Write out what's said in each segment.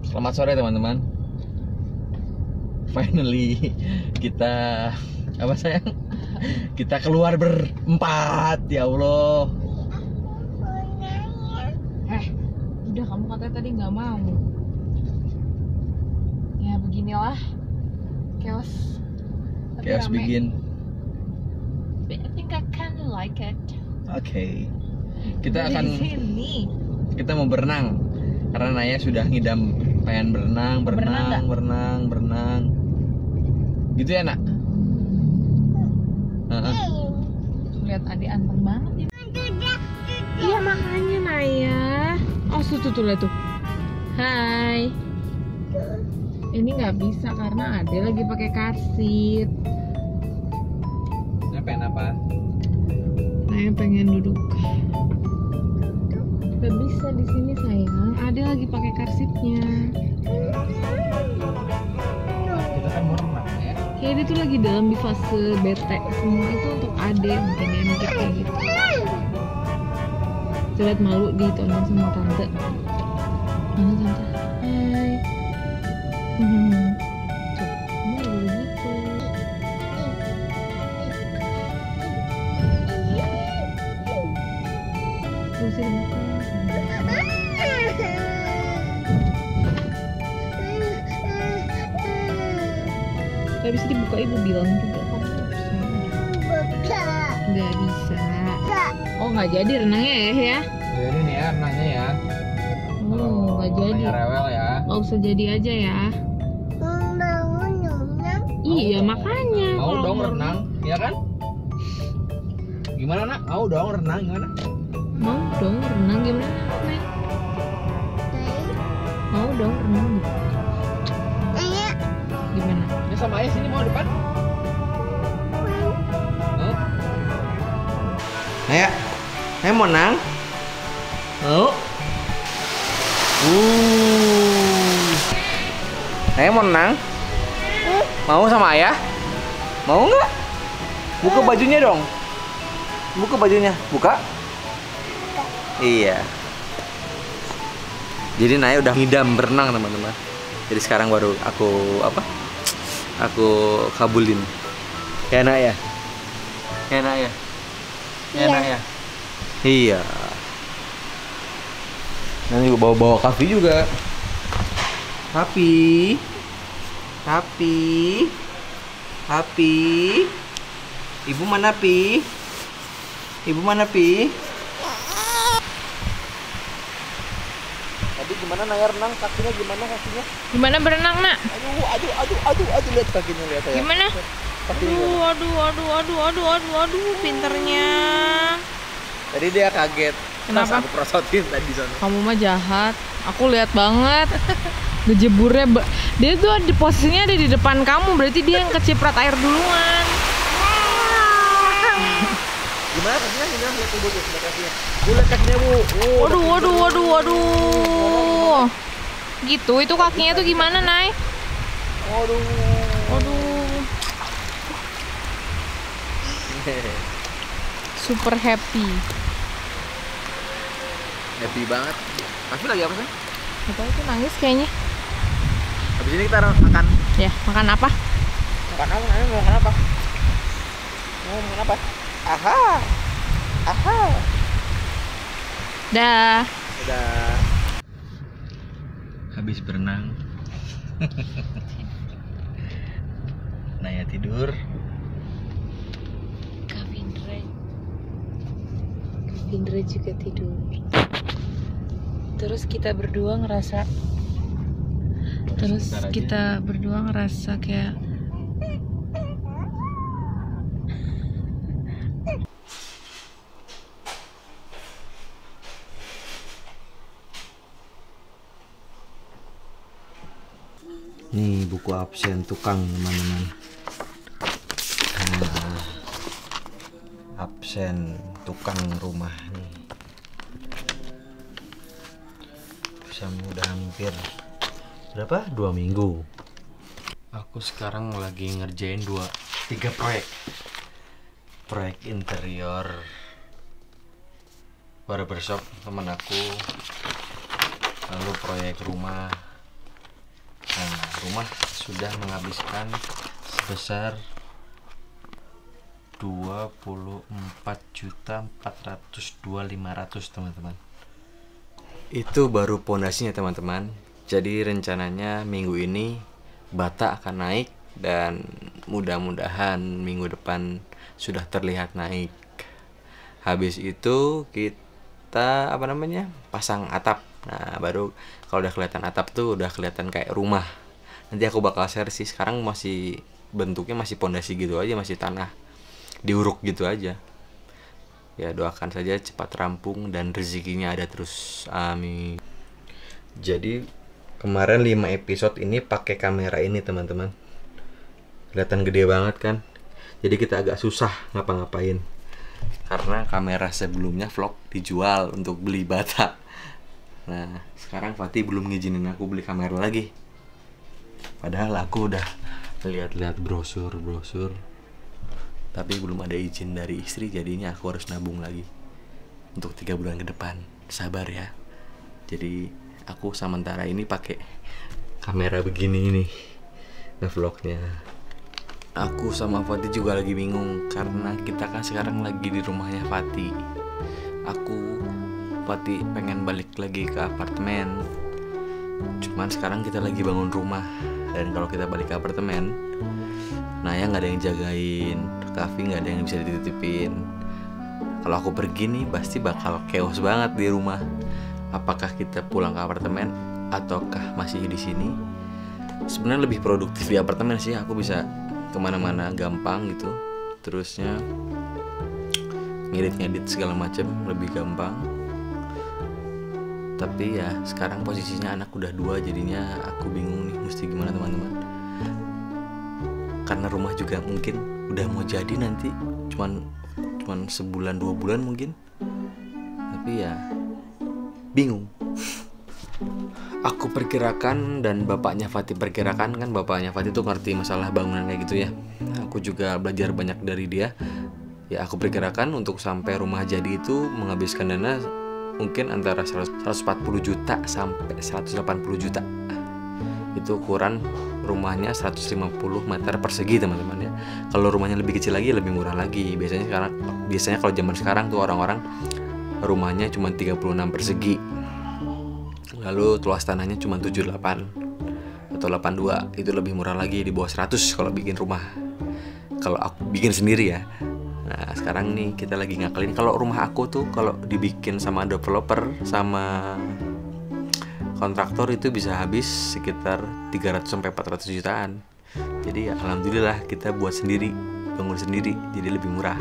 Selamat sore teman-teman. Finally kita apa sayang? Kita keluar berempat, ya Allah. Udah kamu katanya tadi nggak mau. Ya beginilah chaos. Tapi Chaos rame. begin. But I think I kinda like it. Oke. Kita Di akan sini. kita mau berenang karena Naya sudah ngidam pengen berenang. Gitu ya nak? Lihat adik anteng banget ya. Iya makanya Naya. Oh tuh lihat tuh. Hai. Ini nggak bisa karena Ade lagi pakai karsit. Pengen apa? Naya pengen duduk. Gak bisa di sini sayang. Ade lagi pakai karsitnya. Kita kan mau renang ya. Kayak dia tuh lagi dalam di fase bete. Semua itu untuk Ade, mungkin dia mikir kayak gitu. Lihat malu ditonton sama tante. Mana tante? Hai. Tuh, kamu gak boleh gitu. Gak bisa dibuka. Gak bisa dibuka, ibu bilang juga kamu nggak bisa. Oh nggak jadi renangnya ya? Jadi nih ya renangnya ya. Oh nggak jadi. Rewel ya. Nggak usah jadi aja ya. Iya makanya. Mau kalau dong renang, ya kan? Gimana nak? Mau dong renang gimana? Mau dong renang gimana? Nek? Mau dong renang gitu. Gimana? Ini sama ayah sini mau depan? Naya, Naya mau renang? Mau? Naya mau renang? Mau sama ayah? Mau nggak? Buka bajunya dong. Buka bajunya. Buka. Iya. Jadi Naya udah ngidam berenang teman-teman. Jadi sekarang baru aku kabulin. Ya nak ya. Ya nak ya. Ya nak ya. Iya. Nanti bawa Kavi juga. Kavi. Ibu mana Pi? Ibu mana Pi? Tadi gimana Naya renang? Kakinya gimana kakinya? Gimana berenang nak? Aduh lihat kakinya lihat ya. Gimana? Kakinya gimana? Aduh, pinternya. Tadi dia kaget. Kenapa? Pas aku prosotin tadi sana. Kamu mah jahat. Aku lihat banget. Gejeburnya dia tuh di posisinya ada di depan kamu, berarti dia yang keciprat air duluan. Gimana kakinya? Lihat ibu tuh kakinya. Lihat kakinya bu. Waduh. Gitu, itu kakinya tuh gimana, Nay? Waduh. Super happy. Happy banget. Kavi lagi apa sih? Apa itu nangis kayaknya? Habis ini kita makan. Ya, makan apa? Makan apa? Mau makan apa? Mau makan apa? Aha. Dah. Udah. Habis berenang. Naya tidur. Kavindra juga tidur. Terus kita berdua ngerasa kayak nih buku absen tukang teman-teman. Absen tukang rumah nih. Udah hampir berapa? 2 minggu. Aku sekarang lagi ngerjain 3 proyek interior barbershop teman aku, lalu proyek rumah rumah sudah menghabiskan sebesar 24.402.500 teman-teman. Itu baru pondasinya teman-teman. Jadi rencananya minggu ini bata akan naik dan mudah-mudahan minggu depan sudah terlihat naik. Habis itu kita pasang atap. Nah baru kalau udah kelihatan atap tuh udah kelihatan kayak rumah. Nanti aku bakal share sih. Sekarang masih bentuknya masih pondasi gitu aja, masih tanah diuruk gitu aja. Ya doakan saja cepat rampung dan rezekinya ada terus, amin. Jadi kemarin 5 episode ini pakai kamera ini teman-teman. Kelihatan gede banget kan. Jadi kita agak susah ngapa-ngapain karena kamera sebelumnya vlog dijual untuk beli bata. Nah sekarang Fatih belum ngizinin aku beli kamera lagi. Padahal aku udah lihat-lihat brosur, tapi belum ada izin dari istri, jadinya aku harus nabung lagi untuk 3 bulan ke depan. Sabar ya. Jadi aku sementara ini pakai kamera begini nih ngevlognya. Aku sama Fatih juga lagi bingung karena kita kan sekarang lagi di rumahnya Fatih. Fatih pengen balik lagi ke apartemen. Cuman sekarang kita lagi bangun rumah, dan kalau kita balik ke apartemen, Naya nggak ada yang jagain, Kavi nggak ada yang bisa dititipin. Kalau aku pergi nih pasti bakal chaos banget di rumah. Apakah kita pulang ke apartemen ataukah masih di sini? Sebenarnya lebih produktif di apartemen sih. Aku bisa kemana-mana gampang gitu. Terusnya ngedit segala macam lebih gampang. Tapi ya sekarang posisinya anak udah 2, jadinya aku bingung nih mesti gimana teman-teman. Karena rumah juga mungkin udah mau jadi nanti, cuman sebulan 2 bulan mungkin. Tapi ya bingung. Aku perkirakan dan bapaknya Fatih perkirakan, kan bapaknya Fatih tuh ngerti masalah bangunan kayak gitu ya. Aku juga belajar banyak dari dia. Ya aku perkirakan untuk sampai rumah jadi itu menghabiskan dana mungkin antara 140 juta sampai 180 juta. Itu ukuran rumahnya 150 meter persegi teman-teman ya. Kalau rumahnya lebih kecil lagi lebih murah lagi. Biasanya kalau zaman sekarang tuh orang-orang rumahnya cuma 36 persegi. Lalu luas tanahnya cuma 78 atau 82. Itu lebih murah lagi, di bawah 100 kalau bikin rumah. Kalau aku bikin sendiri ya. Nah sekarang nih kita lagi ngakalin, kalau rumah aku tuh kalau dibikin sama developer sama kontraktor itu bisa habis sekitar 300 sampai 400 jutaan. Jadi ya alhamdulillah kita buat sendiri, bangun sendiri, jadi lebih murah.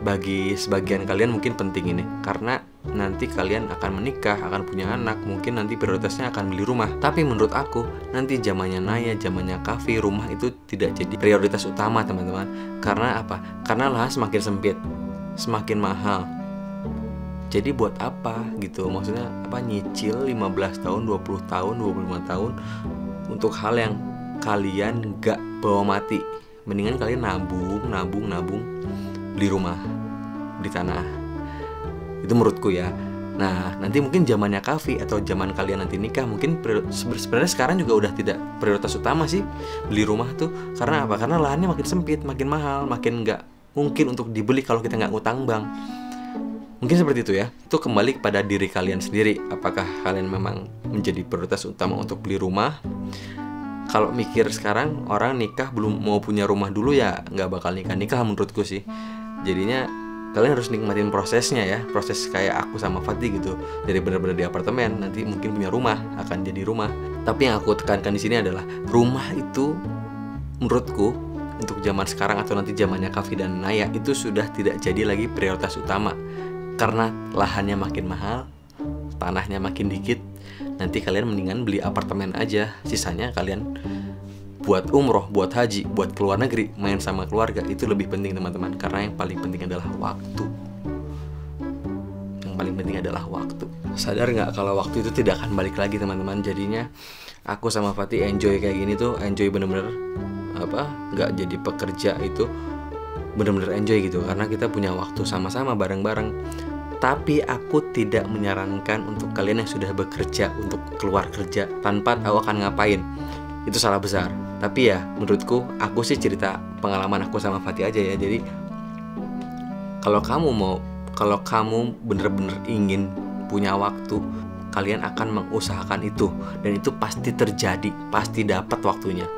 Bagi sebagian kalian mungkin penting ini, karena nanti kalian akan menikah, akan punya anak, mungkin nanti prioritasnya akan beli rumah. Tapi menurut aku, nanti zamannya Naya, zamannya Kavi, rumah itu tidak jadi prioritas utama teman-teman. Karena apa? Karena lahan semakin sempit, semakin mahal. Jadi buat apa gitu? Maksudnya apa, nyicil 15 tahun, 20 tahun, 25 tahun untuk hal yang kalian gak bawa mati. Mendingan kalian nabung, beli rumah, beli tanah. Itu menurutku ya. Nah nanti mungkin zamannya Kavi atau zaman kalian nanti nikah, mungkin sebenarnya sekarang juga udah tidak prioritas utama sih beli rumah tuh. Karena apa? Karena lahannya makin sempit, makin mahal, makin nggak mungkin untuk dibeli kalau kita nggak ngutang bank. Mungkin seperti itu ya. Itu kembali kepada diri kalian sendiri. Apakah kalian memang menjadi prioritas utama untuk beli rumah? Kalau mikir sekarang orang nikah belum mau punya rumah dulu ya nggak bakal nikah menurutku sih. Jadinya kalian harus nikmatin prosesnya ya, proses kayak aku sama Fatih gitu. Dari benar-benar di apartemen nanti mungkin punya rumah, akan jadi rumah. Tapi yang aku tekankan di sini adalah rumah itu menurutku untuk zaman sekarang atau nanti zamannya Kavi dan Naya itu sudah tidak jadi lagi prioritas utama. Karena lahannya makin mahal, tanahnya makin dikit. Nanti kalian mendingan beli apartemen aja, sisanya kalian buat umroh, buat haji, buat keluar negeri, main sama keluarga. Itu lebih penting teman-teman, karena yang paling penting adalah waktu. Yang paling penting adalah waktu. Sadar nggak kalau waktu itu tidak akan balik lagi teman-teman. Jadinya aku sama Fatih enjoy kayak gini tuh, enjoy bener-bener nggak jadi pekerja itu, bener-bener enjoy gitu, karena kita punya waktu sama-sama bareng-bareng. Tapi aku tidak menyarankan untuk kalian yang sudah bekerja untuk keluar kerja tanpa tahu akan ngapain. itu salah besar. Tapi ya menurutku, aku sih cerita pengalaman aku sama Fatih aja ya. Jadi kalau kamu bener-bener ingin punya waktu, kalian akan mengusahakan itu, dan itu pasti terjadi, pasti dapat waktunya.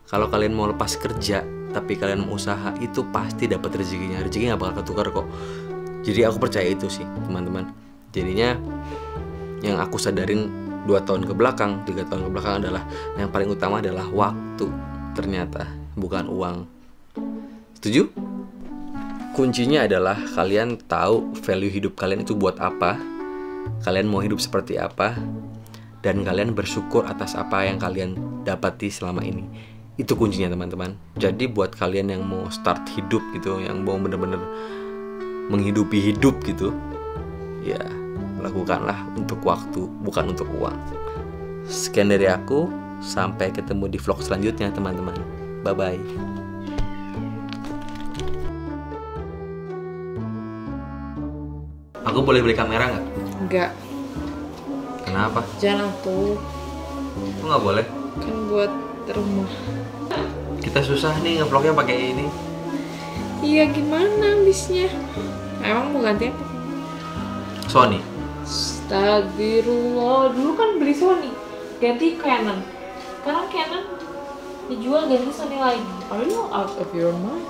Kalau kalian mau lepas kerja tapi kalian mau usaha, itu pasti dapat rezekinya. Rezeki nggak bakal ketukar kok. Jadi aku percaya itu sih teman-teman. Jadinya yang aku sadarin 2 tahun ke belakang, 3 tahun ke belakang adalah yang paling utama adalah waktu, ternyata bukan uang. Setuju? Kuncinya adalah kalian tahu value hidup kalian itu buat apa, kalian mau hidup seperti apa, dan kalian bersyukur atas apa yang kalian dapati selama ini. Itu kuncinya teman-teman. Jadi buat kalian yang mau start hidup gitu, yang mau bener-bener menghidupi hidup gitu, ya lakukanlah untuk waktu, bukan untuk uang. Sekian dari aku, sampai ketemu di vlog selanjutnya teman-teman. Bye-bye. Aku boleh beli kamera nggak? Enggak. Kenapa? Jangan tuh. Aku nggak boleh. Kan buat rumah. Kita susah nih ngevlognya pakai ini. Iya, gimana habisnya? Emang mau ganti apa? Sony. Astagfirullah, dulu kan beli Sony, ganti Canon. Sekarang Canon dijual ganti Sony lagi. Are you out of your mind?